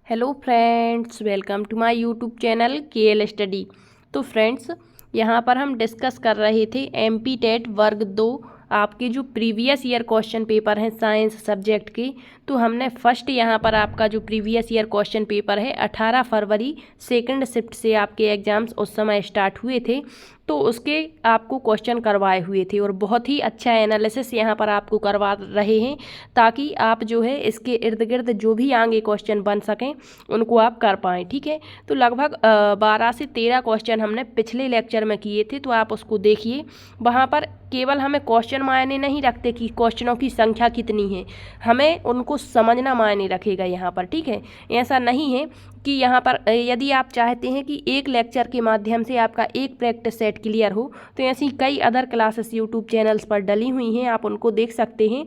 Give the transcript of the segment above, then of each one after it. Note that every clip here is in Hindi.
Hello friends, welcome to my YouTube channel KL Study. तो फ्रेंड्स, यहाँ पर हम डिस्कस कर रहे थे एमपी टेट वर्ग 2 आपके जो प्रीवियस ईयर क्वेश्चन पेपर हैं साइंस सब्जेक्ट के। तो हमने फर्स्ट यहाँ पर आपका जो प्रीवियस ईयर क्वेश्चन पेपर है 18 फरवरी सेकंड शिफ्ट से आपके एग्ज़ाम्स उस समय स्टार्ट हुए थे, तो उसके आपको क्वेश्चन करवाए हुए थे और बहुत ही अच्छा एनालिसिस यहाँ पर आपको करवा रहे हैं ताकि आप जो है इसके इर्द गिर्द जो भी आगे क्वेश्चन बन सकें उनको आप कर पाएँ। ठीक है, तो लगभग 12 से 13 क्वेश्चन हमने पिछले लेक्चर में किए थे, तो आप उसको देखिए। वहाँ पर केवल हमें क्वेश्चन मायने नहीं रखते कि क्वेश्चनों की संख्या कितनी है, हमें उनको समझना मायने रखेगा यहाँ पर। ठीक है, ऐसा नहीं है कि यहाँ पर यदि आप चाहते हैं कि एक लेक्चर के माध्यम से आपका एक प्रैक्टिस सेट क्लियर हो, तो ऐसी कई अदर क्लासेस यूट्यूब चैनल्स पर डली हुई हैं, आप उनको देख सकते हैं।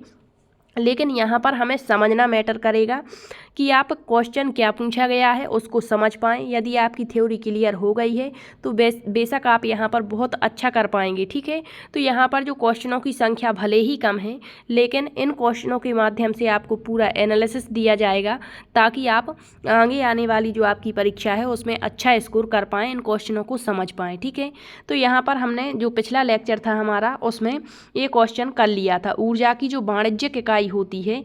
लेकिन यहाँ पर हमें समझना मैटर करेगा कि आप क्वेश्चन क्या पूछा गया है उसको समझ पाएँ। यदि आपकी थ्योरी क्लियर हो गई है तो बेशक आप यहाँ पर बहुत अच्छा कर पाएंगे। ठीक है, तो यहाँ पर जो क्वेश्चनों की संख्या भले ही कम है, लेकिन इन क्वेश्चनों के माध्यम से आपको पूरा एनालिसिस दिया जाएगा ताकि आप आगे आने वाली जो आपकी परीक्षा है उसमें अच्छा स्कोर कर पाएँ, इन क्वेश्चनों को समझ पाएँ। ठीक है, तो यहाँ पर हमने जो पिछला लेक्चर था हमारा उसमें ये क्वेश्चन कर लिया था। ऊर्जा की जो वाणिज्यिक इकाई होती है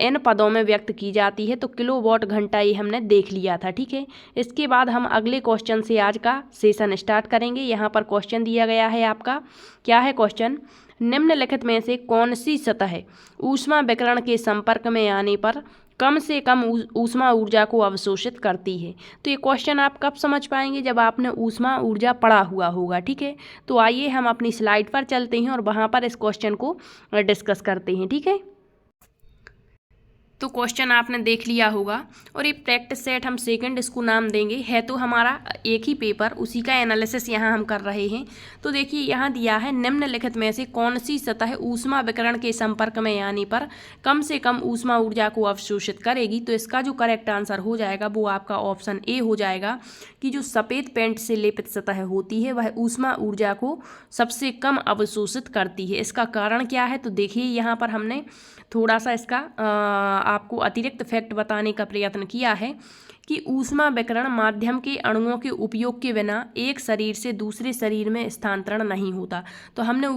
इन पदों में व्यक्त की जाती है, तो किलोवाट घंटा ये हमने देख लिया था। ठीक है, इसके बाद हम अगले क्वेश्चन से आज का सेशन स्टार्ट करेंगे। यहाँ पर क्वेश्चन दिया गया है आपका, क्या है क्वेश्चन, निम्नलिखित में से कौन सी सतह ऊष्मा विकिरण के संपर्क में आने पर कम से कम ऊष्मा ऊर्जा को अवशोषित करती है। तो ये क्वेश्चन आप कब समझ पाएंगे, जब आपने ऊष्मा ऊर्जा पढ़ा हुआ होगा। ठीक है, तो आइए हम अपनी स्लाइड पर चलते हैं और वहाँ पर इस क्वेश्चन को डिस्कस करते हैं। ठीक है, तो क्वेश्चन आपने देख लिया होगा और ये प्रैक्टिस सेट हम सेकंड इसको नाम देंगे। है तो हमारा एक ही पेपर, उसी का एनालिसिस यहाँ हम कर रहे हैं। तो देखिए यहाँ दिया है, निम्नलिखित में से कौन सी सतह ऊष्मा विकिरण के संपर्क में आने पर कम से कम ऊष्मा ऊर्जा को अवशोषित करेगी। तो इसका जो करेक्ट आंसर हो जाएगा वो आपका ऑप्शन ए हो जाएगा कि जो सफ़ेद पेंट से लेपित सतह होती है वह ऊष्मा ऊर्जा को सबसे कम अवशोषित करती है। इसका कारण क्या है, तो देखिए यहाँ पर हमने थोड़ा सा इसका आपको अतिरिक्त फैक्ट बताने का प्रयत्न किया है कि ऊष्मा विकिरण माध्यम के अणुओं के उपयोग के बिना एक शरीर से दूसरे शरीर में स्थानांतरण नहीं होता। तो हमने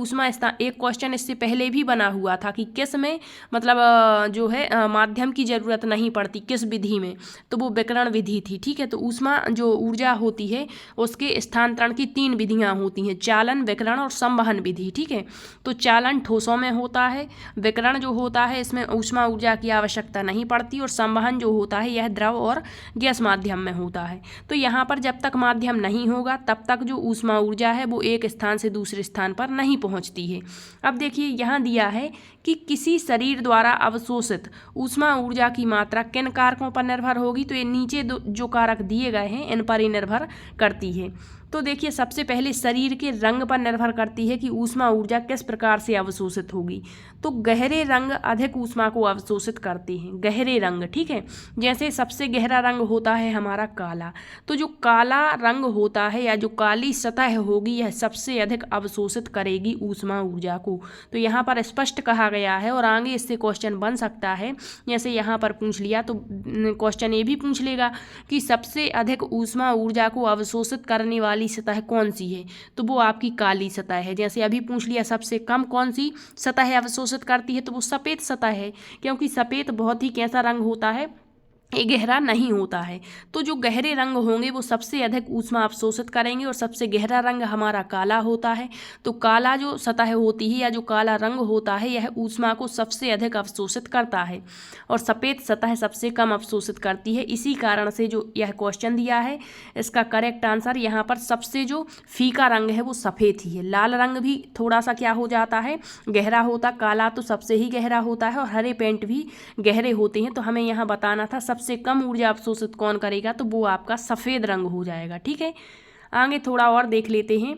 एक क्वेश्चन इससे पहले भी बना हुआ था कि किस में मतलब जो है माध्यम की ज़रूरत नहीं पड़ती, किस विधि में, तो वो विकिरण विधि थी। ठीक है, तो ऊष्मा जो ऊर्जा होती है उसके स्थानांतरण की 3 विधियाँ होती हैं, चालन, विकिरण और संवहन विधि। ठीक है, तो चालन ठोसों में होता है, विकिरण जो होता है इसमें ऊष्मा ऊर्जा की आवश्यकता नहीं पड़ती, और संवहन जो होता है यह द्रव और गैस माध्यम में होता है। तो यहाँ पर जब तक माध्यम नहीं होगा तब तक जो ऊष्मा ऊर्जा है वो एक स्थान से दूसरे स्थान पर नहीं पहुँचती है। अब देखिए यहाँ दिया है कि किसी शरीर द्वारा अवशोषित ऊष्मा ऊर्जा की मात्रा किन कारकों पर निर्भर होगी। तो ये नीचे जो कारक दिए गए हैं इन पर ही निर्भर करती है। तो देखिए सबसे पहले शरीर के रंग पर निर्भर करती है कि ऊष्मा ऊर्जा किस प्रकार से अवशोषित होगी। तो गहरे रंग अधिक ऊष्मा को अवशोषित करते हैं, गहरे रंग। ठीक है, जैसे सबसे गहरा रंग होता है हमारा काला, तो जो काला रंग होता है या जो काली सतह होगी यह सबसे अधिक अवशोषित करेगी ऊष्मा ऊर्जा को। तो यहाँ पर स्पष्ट कहा गया है और आगे इससे क्वेश्चन बन सकता है। जैसे यहाँ पर पूछ लिया तो क्वेश्चन ये भी पूछ लेगा कि सबसे अधिक ऊष्मा ऊर्जा को अवशोषित करने वाली सतह कौन सी है, तो वो आपकी काली सतह है। जैसे अभी पूछ लिया सबसे कम कौन सी सतह अवशोषित करती है, तो वो सफ़ेद सतह है, क्योंकि सफ़ेद बहुत ही कैसा रंग होता है, ये गहरा नहीं होता है। तो जो गहरे रंग होंगे वो सबसे अधिक ऊष्मा अवशोषित करेंगे और सबसे गहरा रंग हमारा काला होता है। तो काला जो सतह होती है या जो काला रंग होता है यह ऊष्मा को सबसे अधिक अवशोषित करता है और सफ़ेद सतह सबसे कम अवशोषित करती है। इसी कारण से जो यह क्वेश्चन दिया है इसका करेक्ट आंसर यहाँ पर सबसे जो फीका रंग है वो सफ़ेद ही है। लाल रंग भी थोड़ा सा क्या हो जाता है, गहरा होता, काला तो सबसे ही गहरा होता है और हरे पेंट भी गहरे होते हैं। तो हमें यहाँ बताना था सबसे कम ऊर्जा अवशोषित कौन करेगा, तो वो आपका सफ़ेद रंग हो जाएगा। ठीक है, आगे थोड़ा और देख लेते हैं।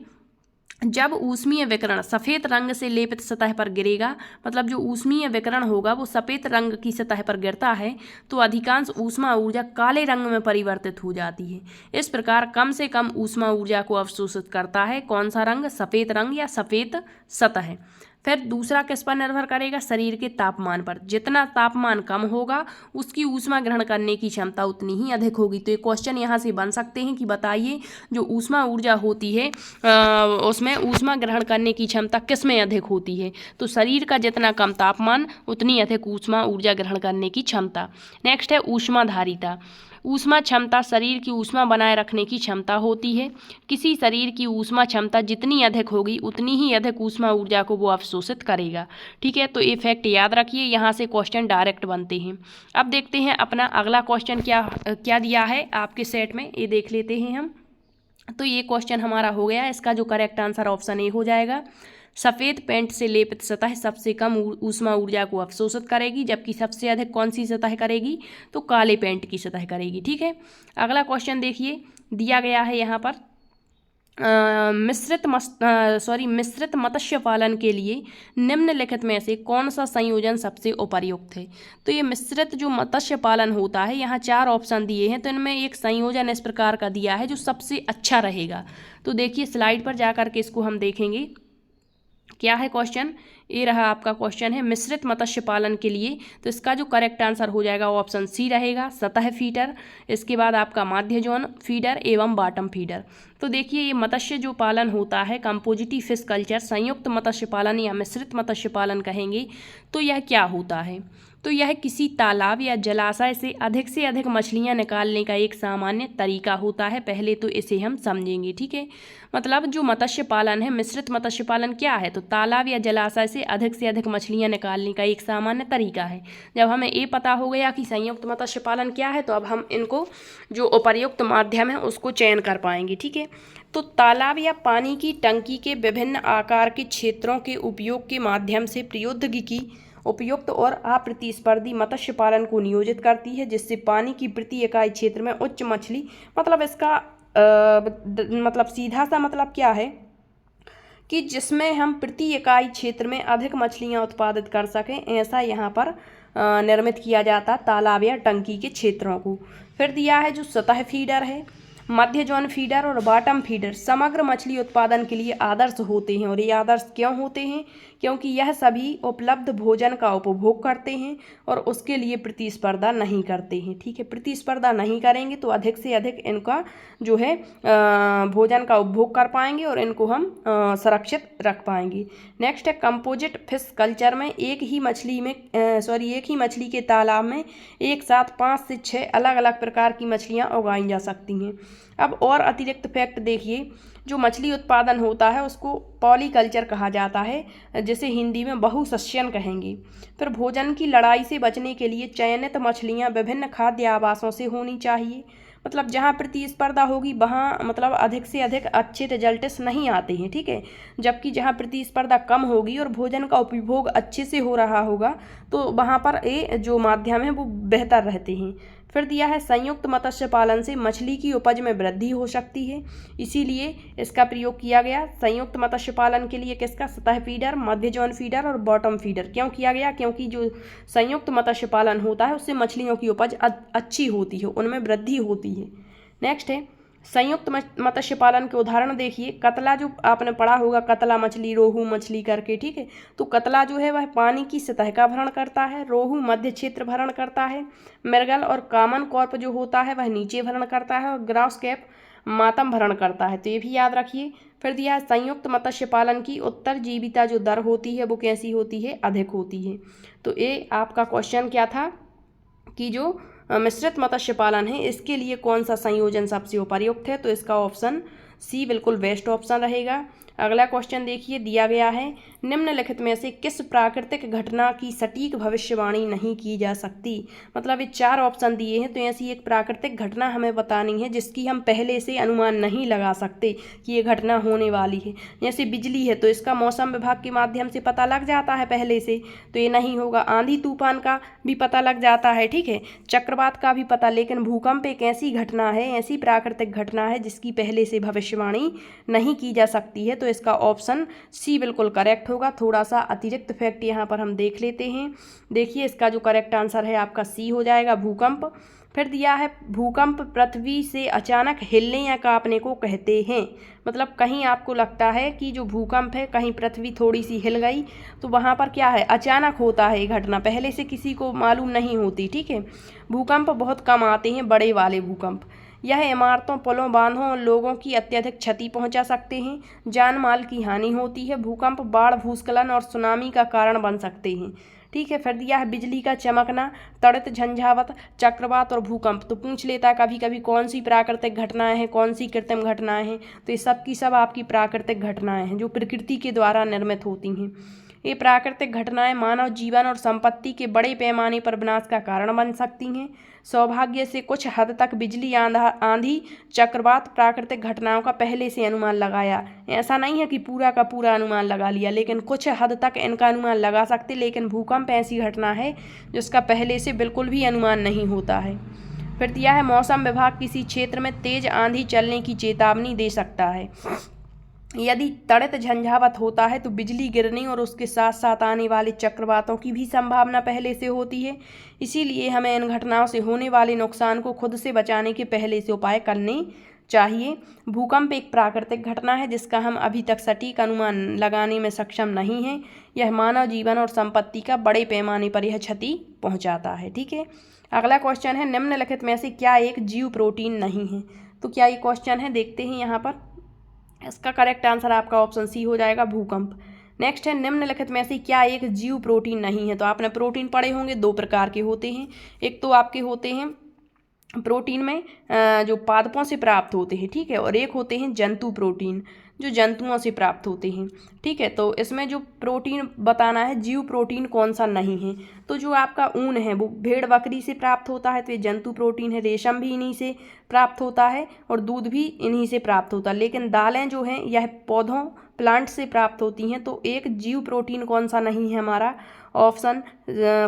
जब ऊष्मीय विकिरण सफ़ेद रंग से लेपित सतह पर गिरेगा, मतलब जो ऊष्मीय विकिरण होगा वो सफ़ेद रंग की सतह पर गिरता है, तो अधिकांश ऊष्मा ऊर्जा काले रंग में परिवर्तित हो जाती है। इस प्रकार कम से कम ऊष्मा ऊर्जा को अवशोषित करता है कौन सा रंग, सफ़ेद रंग या सफ़ेद सतह। फिर दूसरा किस पर निर्भर करेगा, शरीर के तापमान पर। जितना तापमान कम होगा उसकी ऊष्मा ग्रहण करने की क्षमता उतनी ही अधिक होगी। तो ये क्वेश्चन यहाँ से बन सकते हैं कि बताइए जो ऊष्मा ऊर्जा होती है उसमें ऊष्मा ग्रहण करने की क्षमता किस में अधिक होती है। तो शरीर का जितना कम तापमान उतनी अधिक ऊष्मा ऊर्जा ग्रहण करने की क्षमता। नेक्स्ट है ऊष्माधारिता। ऊष्मा क्षमता शरीर की ऊष्मा बनाए रखने की क्षमता होती है। किसी शरीर की ऊष्मा क्षमता जितनी अधिक होगी उतनी ही अधिक ऊष्मा ऊर्जा को वो अवशोषित करेगा। ठीक है, तो ये फैक्ट याद रखिए, यहाँ से क्वेश्चन डायरेक्ट बनते हैं। अब देखते हैं अपना अगला क्वेश्चन क्या दिया है आपके सेट में, ये देख लेते हैं हम। तो ये क्वेश्चन हमारा हो गया, इसका जो करेक्ट आंसर ऑप्शन ए हो जाएगा। सफ़ेद पेंट से लेपित सतह सबसे कम ऊष्मा ऊर्जा को अवशोषित करेगी, जबकि सबसे अधिक कौन सी सतह करेगी, तो काले पेंट की सतह करेगी। ठीक है, अगला क्वेश्चन देखिए, दिया गया है यहाँ पर मिश्रित मत्स्य पालन के लिए निम्नलिखित में से कौन सा संयोजन सबसे उपयुक्त है। तो ये मिश्रित जो मत्स्य पालन होता है, यहाँ 4 ऑप्शन दिए हैं, तो इनमें एक संयोजन इस प्रकार का दिया है जो सबसे अच्छा रहेगा। तो देखिए स्लाइड पर जा कर के इसको हम देखेंगे क्या है क्वेश्चन। ये रहा आपका क्वेश्चन है मिश्रित मत्स्य पालन के लिए, तो इसका जो करेक्ट आंसर हो जाएगा वो ऑप्शन सी रहेगा, सतह फीडर। इसके बाद आपका माध्य जोन फीडर एवं बॉटम फीडर। तो देखिए ये मत्स्य जो पालन होता है, कंपोजिटिव फिश कल्चर, संयुक्त मत्स्य पालन या मिश्रित मत्स्य पालन कहेंगे, तो यह क्या होता है। तो यह किसी तालाब या जलाशय से अधिक मछलियां निकालने का एक सामान्य तरीका होता है। पहले तो इसे हम समझेंगे। ठीक है, मतलब जो मत्स्य पालन है, मिश्रित मत्स्य पालन क्या है, तो तालाब या जलाशय से अधिक मछलियां निकालने का एक सामान्य तरीका है। जब हमें ये पता हो गया कि संयुक्त मत्स्य पालन क्या है, तो अब हम इनको जो उपर्युक्त माध्यम है उसको चयन कर पाएंगे। ठीक है, तो तालाब या पानी की टंकी के विभिन्न आकार के क्षेत्रों के उपयोग के माध्यम से प्रौद्योगिकी उपयुक्त और अप्रतिस्पर्धी मत्स्य पालन को नियोजित करती है, जिससे पानी की प्रति इकाई क्षेत्र में उच्च मछली, मतलब इसका मतलब सीधा सा मतलब क्या है कि जिसमें हम प्रति इकाई क्षेत्र में अधिक मछलियां उत्पादित कर सकें, ऐसा यहाँ पर निर्मित किया जाता तालाब या टंकी के क्षेत्रों को। फिर दिया है जो सतह फीडर है, मध्य जोन फीडर और बॉटम फीडर समग्र मछली उत्पादन के लिए आदर्श होते हैं। और ये आदर्श क्यों होते हैं, क्योंकि यह सभी उपलब्ध भोजन का उपभोग करते हैं और उसके लिए प्रतिस्पर्धा नहीं करते हैं। ठीक है, प्रतिस्पर्धा नहीं करेंगे तो अधिक से अधिक इनका जो है भोजन का उपभोग कर पाएंगे और इनको हम सुरक्षित रख पाएंगे। नेक्स्ट है कंपोजिट फिश कल्चर में एक ही मछली के तालाब में एक साथ 5 से 6 अलग अलग प्रकार की मछलियाँ उगाई जा सकती हैं। अब और अतिरिक्त फैक्ट देखिए, जो मछली उत्पादन होता है उसको पॉलीकल्चर कहा जाता है, जिसे हिंदी में बहुसस्यन कहेंगे। फिर भोजन की लड़ाई से बचने के लिए चयनित मछलियां विभिन्न खाद्य आवासों से होनी चाहिए। मतलब जहां प्रतिस्पर्धा होगी वहां मतलब अधिक से अधिक अच्छे रिजल्ट्स नहीं आते हैं। ठीक है, जबकि जहां प्रतिस्पर्धा कम होगी और भोजन का उपभोग अच्छे से हो रहा होगा तो वहां पर ये जो माध्यम है वो बेहतर रहते हैं। फिर दिया है संयुक्त मत्स्य पालन से मछली की उपज में वृद्धि हो सकती है, इसीलिए इसका प्रयोग किया गया। संयुक्त मत्स्य पालन के लिए किसका, सतह फीडर, मध्य जोन फीडर और बॉटम फीडर। क्यों किया गया, क्योंकि जो संयुक्त मत्स्य पालन होता है उससे मछलियों की उपज अच्छी होती है, उनमें वृद्धि होती है। नेक्स्ट है संयुक्त मत्स्य पालन के उदाहरण देखिए। कतला, जो आपने पढ़ा होगा कतला मछली, रोहू मछली करके। ठीक है, तो कतला जो है वह पानी की सतह का भरण करता है, रोहू मध्य क्षेत्र भरण करता है, मृगल और कॉमन कॉर्प जो होता है वह नीचे भरण करता है और ग्रास कैप मातम भरण करता है। तो ये भी याद रखिए। फिर दिया है संयुक्त मत्स्य पालन की उत्तरजीविता जो दर होती है वो कैसी होती है, अधिक होती है। तो ये आपका क्वेश्चन क्या था कि जो मिश्रित मत्स्य पालन है इसके लिए कौन सा संयोजन सबसे उपयुक्त है, तो इसका ऑप्शन सी बिल्कुल बेस्ट ऑप्शन रहेगा। अगला क्वेश्चन देखिए, दिया गया है निम्नलिखित में से किस प्राकृतिक घटना की सटीक भविष्यवाणी नहीं की जा सकती। मतलब ये 4 ऑप्शन दिए हैं, तो ऐसी एक प्राकृतिक घटना हमें बतानी है जिसकी हम पहले से अनुमान नहीं लगा सकते कि ये घटना होने वाली है। जैसे बिजली है तो इसका मौसम विभाग के माध्यम से पता लग जाता है पहले से, तो ये नहीं होगा। आंधी तूफान का भी पता लग जाता है, ठीक है, चक्रवात का भी पता, लेकिन भूकंप एक ऐसी घटना है, ऐसी प्राकृतिक घटना है जिसकी पहले से भविष्य भविष्यवाणी नहीं की जा सकती है। तो इसका ऑप्शन सी बिल्कुल करेक्ट होगा। थोड़ा सा अतिरिक्त फैक्ट यहाँ पर हम देख लेते हैं। देखिए इसका जो करेक्ट आंसर है आपका सी हो जाएगा, भूकंप। फिर दिया है भूकंप पृथ्वी से अचानक हिलने या कांपने को कहते हैं। मतलब कहीं आपको लगता है कि जो भूकंप है कहीं पृथ्वी थोड़ी सी हिल गई, तो वहाँ पर क्या है, अचानक होता है ये घटना, पहले से किसी को मालूम नहीं होती। ठीक है, भूकंप बहुत कम आते हैं, बड़े वाले भूकंप। यह इमारतों, पुलों, बांधों और लोगों की अत्यधिक क्षति पहुंचा सकते हैं, जान माल की हानि होती है। भूकंप बाढ़, भूस्खलन और सुनामी का कारण बन सकते हैं। ठीक है, फिर दिया है बिजली का चमकना, तड़ित, झंझावात, चक्रवात और भूकंप। तो पूछ लेता है कभी कभी कौन सी प्राकृतिक घटनाएं हैं, कौन सी कृत्रिम घटनाएं हैं। तो ये सब की सब आपकी प्राकृतिक घटनाएं हैं जो प्रकृति के द्वारा निर्मित होती हैं। ये प्राकृतिक घटनाएं मानव जीवन और संपत्ति के बड़े पैमाने पर विनाश का कारण बन सकती हैं। सौभाग्य से कुछ हद तक बिजली, आंधी, चक्रवात प्राकृतिक घटनाओं का पहले से अनुमान लगाया। ऐसा नहीं है कि पूरा का पूरा अनुमान लगा लिया, लेकिन कुछ हद तक इनका अनुमान लगा सकते। लेकिन भूकंप ऐसी घटना है जिसका पहले से बिल्कुल भी अनुमान नहीं होता है। फिर दिया है मौसम विभाग किसी क्षेत्र में तेज आंधी चलने की चेतावनी दे सकता है। यदि तड़ित, झंझावात होता है तो बिजली गिरने और उसके साथ साथ आने वाले चक्रवातों की भी संभावना पहले से होती है। इसीलिए हमें इन घटनाओं से होने वाले नुकसान को खुद से बचाने के पहले से उपाय करने चाहिए। भूकंप एक प्राकृतिक घटना है जिसका हम अभी तक सटीक अनुमान लगाने में सक्षम नहीं हैं। यह मानव जीवन और संपत्ति का बड़े पैमाने पर यह क्षति पहुंचाता है। ठीक है, अगला क्वेश्चन है निम्नलिखित में से क्या एक जीव प्रोटीन नहीं है। तो क्या ये क्वेश्चन है, देखते हैं यहाँ पर। इसका करेक्ट आंसर आपका ऑप्शन सी हो जाएगा, भूकंप। नेक्स्ट है निम्नलिखित में से क्या एक जीव प्रोटीन नहीं है। तो आपने प्रोटीन पढ़े होंगे, दो प्रकार के होते हैं। एक तो आपके होते हैं प्रोटीन में जो पादपों से प्राप्त होते हैं, ठीक है, और एक होते हैं जंतु प्रोटीन जो जंतुओं से प्राप्त होते हैं। ठीक है, तो इसमें जो प्रोटीन बताना है जीव प्रोटीन कौन सा नहीं है। तो जो आपका ऊन है वो भेड़ बकरी से प्राप्त होता है, तो ये जंतु प्रोटीन है। रेशम भी इन्हीं से प्राप्त होता है और दूध भी इन्हीं से प्राप्त होता है। लेकिन दालें जो हैं यह पौधों, प्लांट से प्राप्त होती हैं। तो एक जीव प्रोटीन कौन सा नहीं है, हमारा ऑप्शन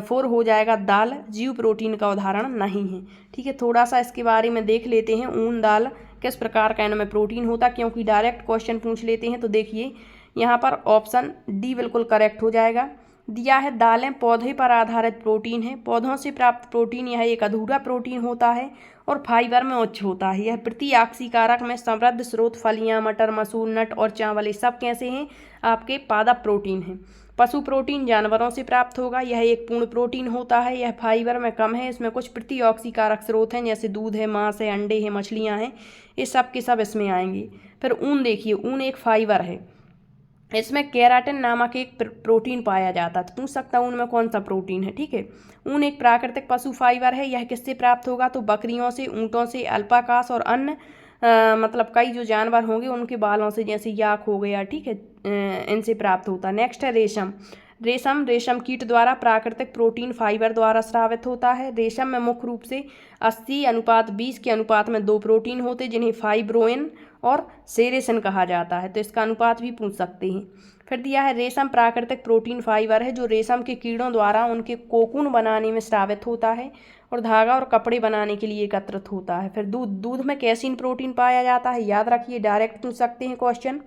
4 हो जाएगा, दाल जीव प्रोटीन का उदाहरण नहीं है। ठीक है, थोड़ा सा इसके बारे में देख लेते हैं, ऊन, दाल किस प्रकार का इनमें प्रोटीन होता, क्योंकि डायरेक्ट क्वेश्चन पूछ लेते हैं। तो देखिए यहाँ पर ऑप्शन डी बिल्कुल करेक्ट हो जाएगा। दिया है दालें पौधे पर आधारित प्रोटीन है। पौधों से प्राप्त प्रोटीन यह एक अधूरा प्रोटीन होता है और फाइबर में उच्च होता है। यह प्रतिऑक्सीकारक में समृद्ध स्रोत फलियां, मटर, मसूर, नट और चावल ये सब कैसे हैं, आपके पादप प्रोटीन हैं। पशु प्रोटीन जानवरों से प्राप्त होगा, यह एक पूर्ण प्रोटीन होता है। यह फाइबर में कम है, इसमें कुछ प्रतिऑक्सीकारक स्रोत हैं जैसे दूध है, मांस है, अंडे हैं, मछलियाँ हैं, ये सब के सब इसमें आएंगे। फिर ऊन देखिए, ऊन एक फाइबर है, इसमें केराटिन नामक एक प्रोटीन पाया जाता है। तो पूछ सकता है ऊन में कौन सा प्रोटीन है। ठीक है, ऊन एक प्राकृतिक पशु फाइबर है। यह किससे प्राप्त होगा, तो बकरियों से, ऊँटों से, अल्पाकास और अन्य मतलब कई जो जानवर होंगे उनके बालों से, जैसे याक हो गया, ठीक है, इनसे प्राप्त होता है। नेक्स्ट है रेशम। रेशम कीट द्वारा प्राकृतिक प्रोटीन फाइबर द्वारा स्रावित होता है। रेशम में मुख्य रूप से 80:20 के अनुपात में 2 प्रोटीन होते हैं जिन्हें फाइब्रोइन और सेरेसिन कहा जाता है। तो इसका अनुपात भी पूछ सकते हैं। फिर दिया है रेशम प्राकृतिक प्रोटीन फाइबर है जो रेशम के कीड़ों द्वारा उनके कोकून बनाने में स्रावित होता है और धागा और कपड़े बनाने के लिए एकत्रित होता है। फिर दूध में कैसीन प्रोटीन पाया जाता है, याद रखिए, डायरेक्ट पूछ सकते हैं क्वेश्चन।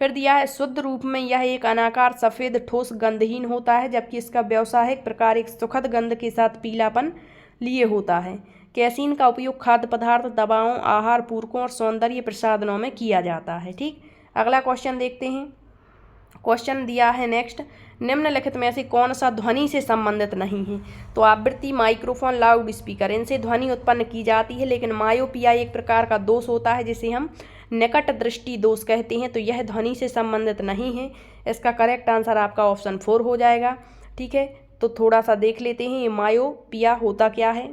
फिर दिया है शुद्ध रूप में यह एक अनाकार सफ़ेद ठोस गंधहीन होता है, जबकि इसका व्यावसायिक प्रकार एक सुखद गंध के साथ पीलापन लिए होता है। कैसीन का उपयोग खाद्य पदार्थ, दवाओं, आहार पूरकों और सौंदर्य प्रसाधनों में किया जाता है। ठीक, अगला क्वेश्चन देखते हैं। क्वेश्चन दिया है नेक्स्ट, निम्नलिखित में से कौन सा ध्वनि से संबंधित नहीं है। तो आवृत्ति, माइक्रोफोन, लाउड स्पीकर, इनसे ध्वनि उत्पन्न की जाती है। लेकिन मायोपिया एक प्रकार का दोष होता है जिसे हम निकट दृष्टि दोष कहते हैं। तो यह ध्वनि से संबंधित नहीं है। इसका करेक्ट आंसर आपका ऑप्शन 4 हो जाएगा। ठीक है, तो थोड़ा सा देख लेते हैं ये मायोपिया होता क्या है।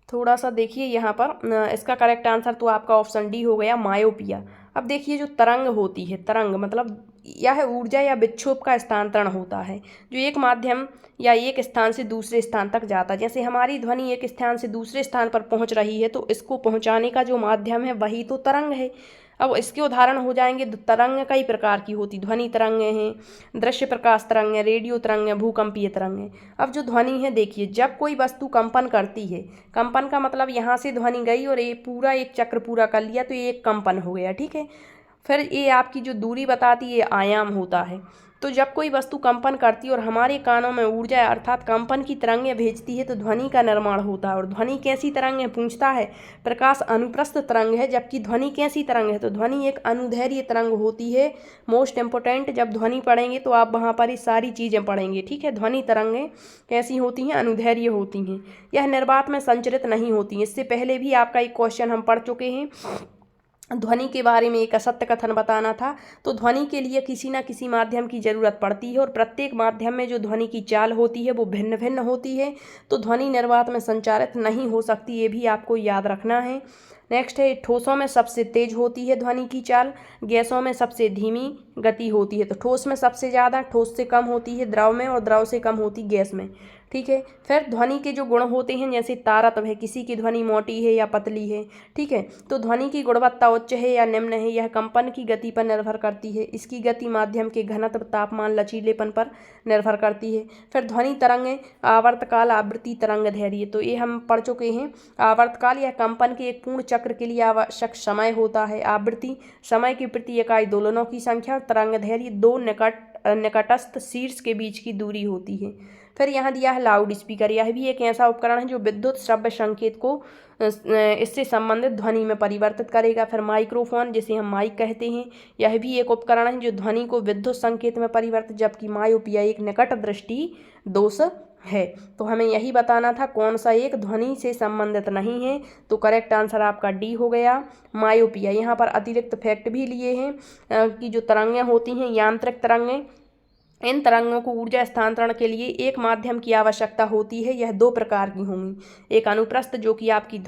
थोड़ा सा देखिए यहाँ पर, इसका करेक्ट आंसर तो आपका ऑप्शन डी हो गया, मायोपिया। अब देखिए जो तरंग होती है, तरंग मतलब यह ऊर्जा या विक्षोभ का स्थानांतरण होता है जो एक माध्यम या एक स्थान से दूसरे स्थान तक जाता है। जैसे हमारी ध्वनि एक स्थान से दूसरे स्थान पर पहुंच रही है तो इसको पहुंचाने का जो माध्यम है वही तो तरंग है। अब इसके उदाहरण हो जाएंगे। तरंग कई प्रकार की होती, ध्वनि तरंगें हैं, दृश्य प्रकाश तरंगें, रेडियो तरंगें, भूकंपीय तरंगें। अब जो ध्वनि है देखिए, जब कोई वस्तु कंपन करती है, कंपन का मतलब यहाँ से ध्वनि गई और ये पूरा एक चक्र पूरा कर लिया तो ये एक कंपन हो गया, ठीक है। फिर ये आपकी जो दूरी बताती है आयाम होता है। तो जब कोई वस्तु कंपन करती है और हमारे कानों में ऊर्जा अर्थात कंपन की तरंगें भेजती है तो ध्वनि का निर्माण होता है। और ध्वनि कैसी तरंग है पूछता है, प्रकाश अनुप्रस्थ तरंग है। जबकि ध्वनि कैसी तरंग है, तो ध्वनि एक अनुदैर्घ्य तरंग होती है। मोस्ट इंपोर्टेंट, जब ध्वनि पढ़ेंगे तो आप वहाँ पर ये सारी चीज़ें पढ़ेंगे, ठीक है। ध्वनि तरंगें कैसी होती हैं, अनुदैर्घ्य होती हैं। यह निर्वात में संचरित नहीं होती हैं। इससे पहले भी आपका एक क्वेश्चन हम पढ़ चुके हैं, ध्वनि के बारे में एक असत्य कथन बताना था। तो ध्वनि के लिए किसी न किसी माध्यम की जरूरत पड़ती है और प्रत्येक माध्यम में जो ध्वनि की चाल होती है वो भिन्न भिन्न होती है। तो ध्वनि निर्वात में संचारित नहीं हो सकती, ये भी आपको याद रखना है। नेक्स्ट है, ठोसों में सबसे तेज होती है ध्वनि की चाल, गैसों में सबसे धीमी गति होती है। तो ठोस में सबसे ज़्यादा, ठोस से कम होती है द्रव में, और द्रव से कम होती गैस में, ठीक है। फिर ध्वनि के जो गुण होते हैं, जैसे तारतम्य है, किसी की ध्वनि मोटी है या पतली है, ठीक है। तो ध्वनि की गुणवत्ता उच्च है या निम्न है, यह कंपन की गति पर निर्भर करती है। इसकी गति माध्यम के घनत्व, तापमान, लचीलेपन पर निर्भर करती है। फिर ध्वनि तरंगें, आवर्तकाल, आवृत्ति, तरंग दैर्घ्य, तो ये हम पढ़ चुके हैं। आवर्तकाल यह कंपन के एक पूर्ण चक्र के लिए आवश्यक समय होता है। आवृत्ति समय की प्रति इकाई दोलनों की संख्या, और तरंग दैर्घ्य दो निकटस्थ शीर्ष के बीच की दूरी होती है। फिर यहाँ दिया है लाउड स्पीकर, यह भी एक ऐसा उपकरण है जो विद्युत श्रव्य संकेत को इससे संबंधित ध्वनि में परिवर्तित करेगा। फिर माइक्रोफोन, जिसे हम माइक कहते हैं, यह भी एक उपकरण है जो ध्वनि को विद्युत संकेत में परिवर्तित, जबकि मायोपिया एक निकट दृष्टि दोष है। तो हमें यही बताना था कौन सा एक ध्वनि से संबंधित नहीं है। तो करेक्ट आंसर आपका डी हो गया, मायोपिया। यहाँ पर अतिरिक्त फैक्ट भी लिए हैं कि जो तरंगें होती हैं, यांत्रिक तरंगें, इन तरंगों को ऊर्जा स्थानांतरण के लिए एक माध्यम की आवश्यकता होती है। यह दो प्रकार की होंगी, एक अनुप्रस्थ जो कि आपकी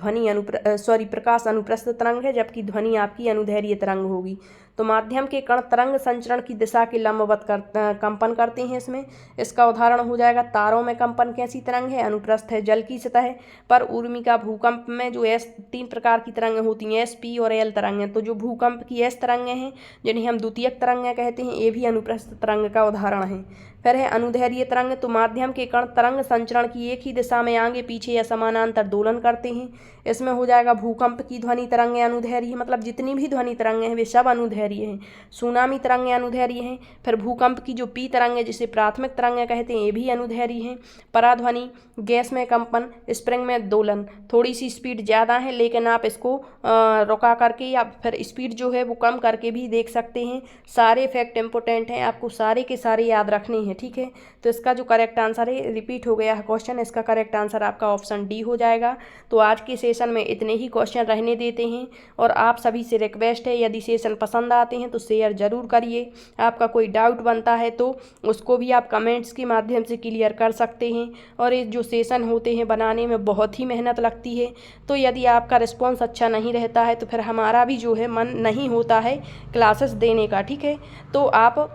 प्रकाश अनुप्रस्थ तरंग है, जबकि ध्वनि आपकी अनुदैर्घ्य तरंग होगी। तो माध्यम के कण तरंग संचरण की दिशा के लंबवत कंपन करते हैं इसमें। इसका उदाहरण हो जाएगा, तारों में कंपन कैसी तरंग है, अनुप्रस्थ है, जल की सतह पर ऊर्मिका भूकंप में जो तीन प्रकार की तरंगें होती हैं, एस, पी और एल तरंगें। तो जो भूकंप की एस तरंगें हैं, जिन्हें हम द्वितीयक तरंगें कहते हैं, ये भी अनुप्रस्थ तरंग का उदाहरण है। फिर है अनुदैर्घ्य तरंग, तो माध्यम के कण तरंग संचरण की एक ही दिशा में आगे पीछे या समानांतर दोलन करते हैं। इसमें हो जाएगा भूकंप की ध्वनि तरंगें अनुदैर्घ्य, मतलब जितनी भी ध्वनि तरंगें हैं वे सब अनुदैर्घ्य हैं। सुनामी तरंगें अनुदैर्घ्य हैं। फिर भूकंप की जो पी तरंगें, जिसे प्राथमिक तरंगें कहते हैं, ये भी अनुदैर्घ्य हैं। पराध्वनि, गैस में कंपन, स्प्रिंग में दोलन, थोड़ी सी स्पीड ज़्यादा है, लेकिन आप इसको रुका करके या फिर स्पीड जो है वो कम करके भी देख सकते हैं। सारे फैक्ट इंपॉर्टेंट हैं, आपको सारे के सारे याद रखने हैं, ठीक है। तो इसका जो करेक्ट आंसर है, रिपीट हो गया है क्वेश्चन, इसका करेक्ट आंसर आपका ऑप्शन डी हो जाएगा। तो आज के सेशन में इतने ही क्वेश्चन रहने देते हैं, और आप सभी से रिक्वेस्ट है, यदि सेशन पसंद आते हैं तो शेयर ज़रूर करिए। आपका कोई डाउट बनता है तो उसको भी आप कमेंट्स के माध्यम से क्लियर कर सकते हैं। और ये जो सेशन होते हैं बनाने में बहुत ही मेहनत लगती है, तो यदि आपका रिस्पॉन्स अच्छा नहीं रहता है तो फिर हमारा भी जो है मन नहीं होता है क्लासेस देने का, ठीक है। तो आप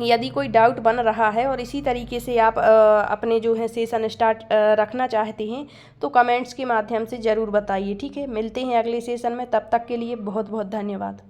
यदि कोई डाउट बन रहा है और इसी तरीके से आप अपने जो है सेशन स्टार्ट रखना चाहते हैं तो कमेंट्स के माध्यम से ज़रूर बताइए, ठीक है। मिलते हैं अगले सेशन में, तब तक के लिए बहुत बहुत धन्यवाद।